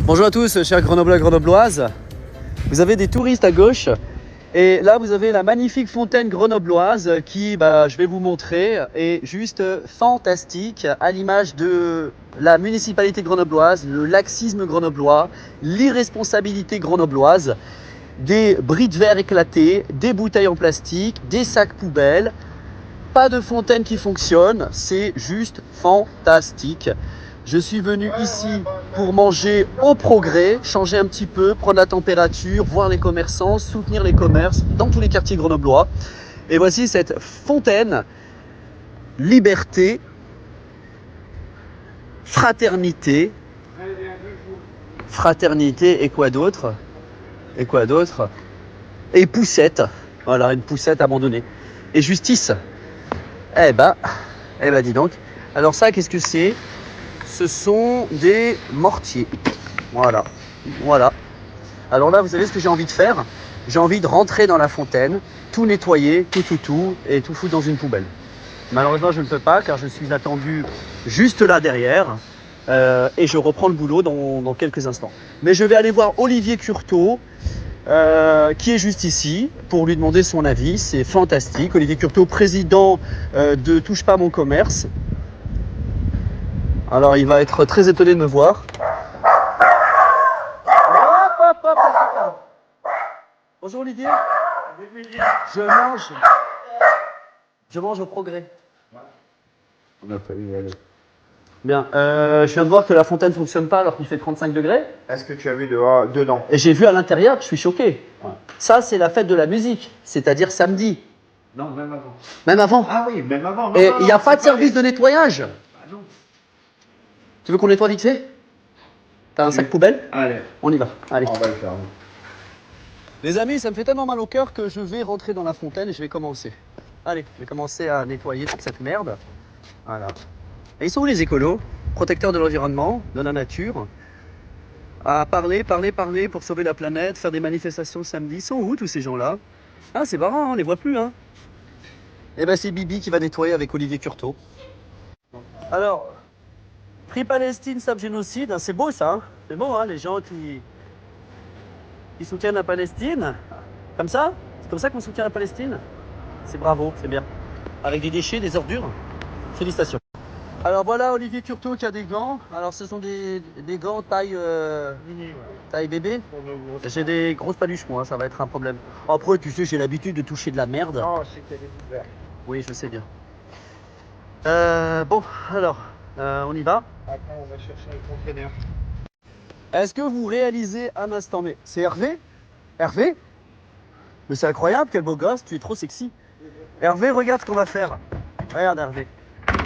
Bonjour à tous, chers Grenoblois et Grenobloises. Vous avez des touristes à gauche et là vous avez la magnifique fontaine grenobloise qui, je vais vous montrer, est juste fantastique à l'image de la municipalité grenobloise, le laxisme grenoblois, l'irresponsabilité grenobloise, des bris de verre éclatés, des bouteilles en plastique, des sacs poubelles, pas de fontaine qui fonctionne, c'est juste fantastique. Je suis venu ici pour manger au progrès, changer un petit peu, prendre la température, voir les commerçants, soutenir les commerces dans tous les quartiers grenoblois. Et voici cette fontaine, liberté, fraternité, et quoi d'autre? Et poussette, voilà, une poussette abandonnée. Et justice. Eh ben, dis donc. Alors ça, qu'est-ce que c'est? Ce sont des mortiers. Voilà. Alors là, vous savez ce que j'ai envie de faire? J'ai envie de rentrer dans la fontaine, tout nettoyer, tout, et tout foutre dans une poubelle. Malheureusement, je ne peux pas car je suis attendu juste là derrière et je reprends le boulot dans quelques instants. Mais je vais aller voir Olivier Curteau qui est juste ici pour lui demander son avis. C'est fantastique. Olivier Curteau, président de Touche pas à mon commerce. Alors il va être très étonné de me voir. Hop. Bonjour Olivier. Je mange au progrès. On a failli y aller. Bien, je viens de voir que la fontaine ne fonctionne pas alors qu'il fait 35 degrés. Est-ce que tu as vu dedans? Et j'ai vu à l'intérieur, je suis choqué. Ouais. Ça, c'est la fête de la musique, c'est-à-dire samedi. Non, même avant. Même avant? Ah oui, même avant. Et il n'y a pas de service de nettoyage? Ah non. Tu veux qu'on nettoie vite fait? T'as un sac poubelle? Allez. On y va, allez. On va le faire. Les amis, ça me fait tellement mal au cœur que je vais rentrer dans la fontaine et je vais commencer. Allez, je vais commencer à nettoyer toute cette merde. Voilà. Et ils sont où les écolos? Protecteurs de l'environnement, de la nature. À parler pour sauver la planète, faire des manifestations samedi. Ils sont où tous ces gens-là? Ah, c'est marrant, on les voit plus, hein. Eh ben, c'est Bibi qui va nettoyer avec Olivier Curteau. Alors, Free Palestine, Stop Génocide, c'est beau ça, hein. C'est beau, hein, les gens qui soutiennent la Palestine. Comme ça? C'est comme ça qu'on soutient la Palestine? C'est bravo, c'est bien. Avec des déchets, des ordures. Félicitations. Alors voilà Olivier Curteau qui a des gants. Alors ce sont des gants taille taille bébé. J'ai des grosses paluches moi, ça va être un problème. Après tu sais, j'ai l'habitude de toucher de la merde. Non, c'est qu'il y a des bouts verts. Oui, je sais bien. Bon, alors, on y va. Après, on va chercher un container. Est-ce que vous réalisez un instant? Mais c'est Hervé? Hervé? Mais c'est incroyable, quel beau gosse, tu es trop sexy. Hervé, regarde ce qu'on va faire. Regarde Hervé.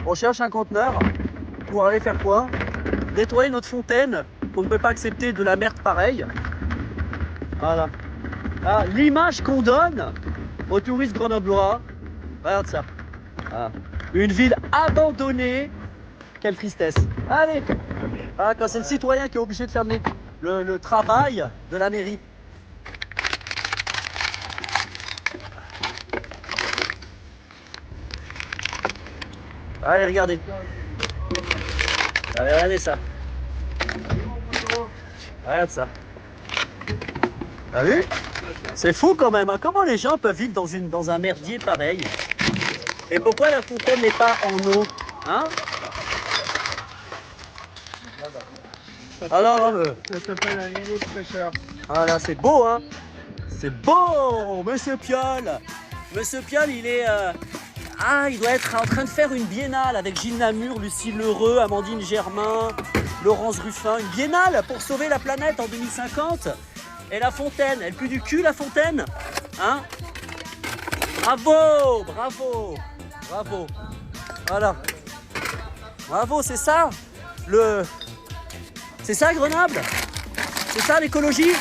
On cherche un conteneur pour aller faire quoi? Nettoyer notre fontaine. On ne peut pas accepter de la merde pareille. Voilà. Ah, l'image qu'on donne aux touristes grenoblois. Regarde ça. Ah. Une ville abandonnée. Quelle tristesse. Allez. Ah, quand c'est le citoyen qui est obligé de faire le travail de la mairie. Allez, regardez. Allez, regardez ça. Regarde ça. T'as vu? C'est fou quand même, hein. Comment les gens peuvent vivre dans un merdier pareil? Et pourquoi la fontaine n'est pas en eau? Hein? Alors, Ça s'appelle un îlot de pêcheur. voilà, c'est beau, hein? C'est beau, Monsieur Piolle. Monsieur Piolle, il est... il doit être en train de faire une biennale avec Gilles Namur, Lucille Lheureux, Amandine Germain, Laurence Ruffin. Une biennale pour sauver la planète en 2050. Et la fontaine, elle pue du cul, la fontaine? Hein? Bravo. Voilà. Bravo, c'est ça C'est ça Grenoble? C'est ça l'écologie?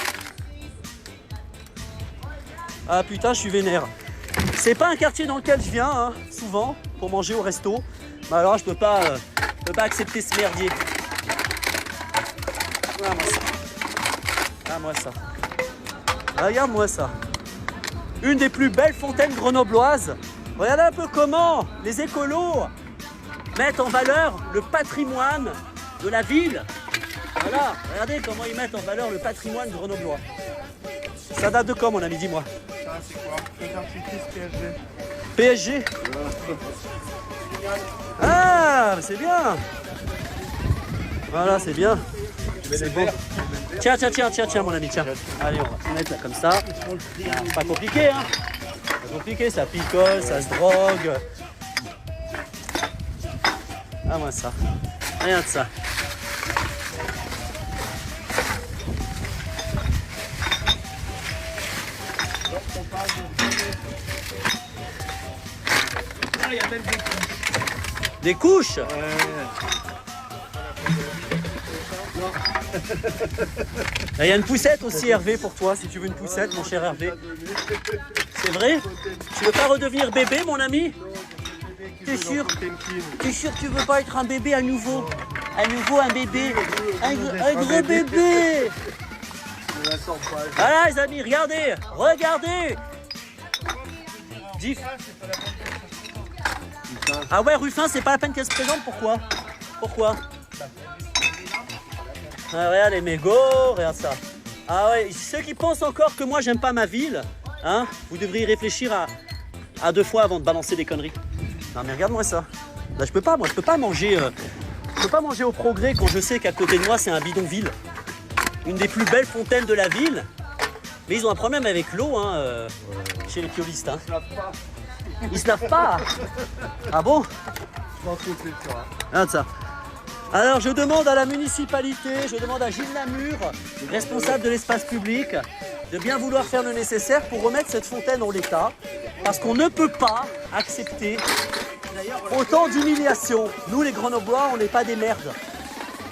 Ah putain, je suis vénère. C'est pas un quartier dans lequel je viens, hein, souvent, pour manger au resto. Mais alors, je peux pas accepter ce merdier. Regarde-moi ça. Regarde-moi ça. Une des plus belles fontaines grenobloises. Regardez un peu comment les écolos mettent en valeur le patrimoine de la ville. Voilà, regardez comment ils mettent en valeur le patrimoine grenoblois. Ça date de quand, mon ami, dis-moi? Ça, c'est quoi? Feu d'artifice PSG. PSG? Ah, c'est bien. Voilà, c'est bien. C'est bon. Tiens, mon ami, tiens. Allez, on va se mettre là comme ça. Ah, c'est pas compliqué, hein. Pas compliqué, ça picole, ça se drogue. Ah, moi ça. Regarde ça. Il y a même Des couches. Il y a une poussette aussi, Hervé, pour toi, si tu veux une poussette, mon cher Hervé. C'est vrai? Tu veux pas redevenir bébé, mon ami? T'es sûr? T'es sûr que tu veux pas être un bébé à nouveau? À nouveau un bébé? Un gros bébé? Voilà, les amis, regardez! Regardez! Gif. Ah ouais, Ruffin, c'est pas la peine qu'elle se présente, pourquoi? Pourquoi? Ah, regarde les mégots, regarde ça. Ah ouais, ceux qui pensent encore que moi j'aime pas ma ville, hein, vous devriez réfléchir à deux fois avant de balancer des conneries. Non mais regarde-moi ça. Là je peux pas manger, au Progrès quand je sais qu'à côté de moi c'est un bidonville. Une des plus belles fontaines de la ville. Mais ils ont un problème avec l'eau, hein, chez les piolistes. Hein. Ils se lavent pas. Ah bon? Je pense que c'est ça. Regarde ça. Alors je demande à la municipalité, je demande à Gilles Lamure, responsable de l'espace public, de bien vouloir faire le nécessaire pour remettre cette fontaine en l'état, parce qu'on ne peut pas accepter autant d'humiliation. Nous les Grenoblois, on n'est pas des merdes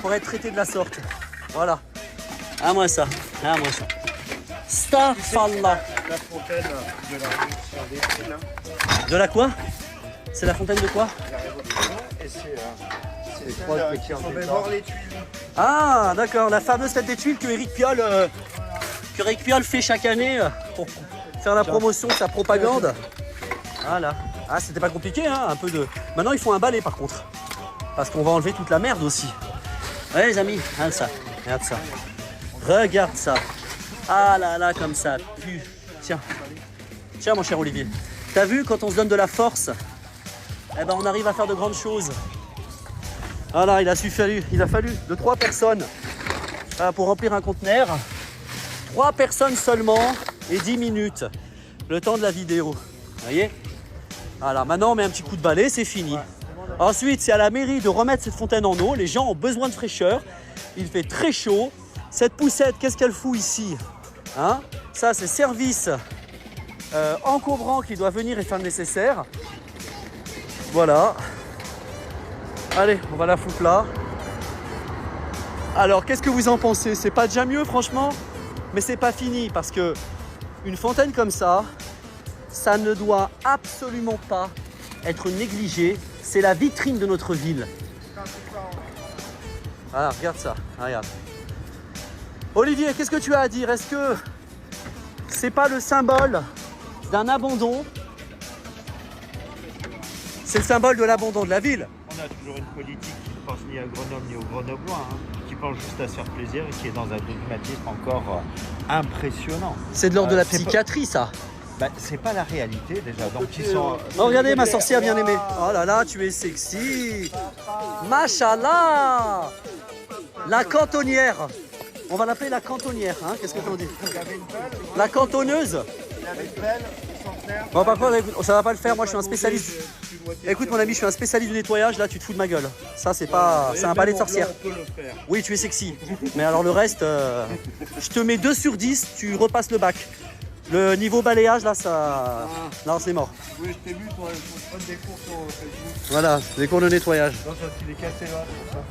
pour être traités de la sorte. Voilà. À moi ça, à moi ça. Stafallah. La fontaine de la révolution des tuiles. De la quoi? C'est la fontaine de quoi? La révolution, et c'est celle qui fait voir les tuiles. Ah d'accord, la fameuse fête des tuiles que Éric Piolle fait chaque année pour faire la promotion de sa propagande. Voilà. Ah c'était pas compliqué, hein, un peu de... Maintenant ils font un balai par contre. Parce qu'on va enlever toute la merde aussi. Ouais les amis, regarde ça, regarde ça. Regarde ça. Ah là là, comme ça. Tiens. Tiens mon cher Olivier. T'as vu, quand on se donne de la force, eh ben on arrive à faire de grandes choses. Voilà, il a fallu 2-3 personnes pour remplir un conteneur. 3 personnes seulement et 10 minutes. Le temps de la vidéo. Vous voyez? Voilà, maintenant on met un petit coup de balai, c'est fini. Ensuite, c'est à la mairie de remettre cette fontaine en eau. Les gens ont besoin de fraîcheur. Il fait très chaud. Cette poussette, qu'est-ce qu'elle fout ici, hein? Ça, c'est service encombrant qui doit venir et faire le nécessaire. Voilà. Allez, on va la foutre là. Alors, qu'est-ce que vous en pensez? C'est pas déjà mieux, franchement? Mais c'est pas fini, parce que une fontaine comme ça, ça ne doit absolument pas être négligé. C'est la vitrine de notre ville. Voilà, regarde ça, regarde. Olivier, qu'est-ce que tu as à dire? Est-ce que c'est pas le symbole d'un abandon? C'est le symbole de l'abandon de la ville. On a toujours une politique qui ne pense ni à Grenoble ni aux Grenoblois, hein, qui pense juste à se faire plaisir et qui est dans un dogmatisme encore impressionnant. C'est de l'ordre de la c'est psychiatrie, ça. Bah, c'est pas la réalité déjà. Donc ils sont. Oh, regardez ma sorcière bien aimée. Oh là là, tu es sexy. Machallah. La cantonnière. On va l'appeler la cantonnière, hein. Qu'est-ce que t'en dis? La cantonneuse. Il avait une pelle, centenaire. Bon, par contre, écoute, ça va pas le faire. Moi, je suis un spécialiste. Écoute, mon ami, je suis un spécialiste du nettoyage. Là, tu te fous de ma gueule. Ça, c'est pas. C'est un balai de sorcière. On peut le faire. Oui, tu es sexy. Mais alors, le reste, je te mets 2 sur 10. Tu repasses le bac. Le niveau balayage, là, ça. Non, c'est mort. Oui, je t'ai vu pour prendre des cours sur Facebook. Voilà, des cours de nettoyage. Non, ça, il est cassé là, c'est pour ça.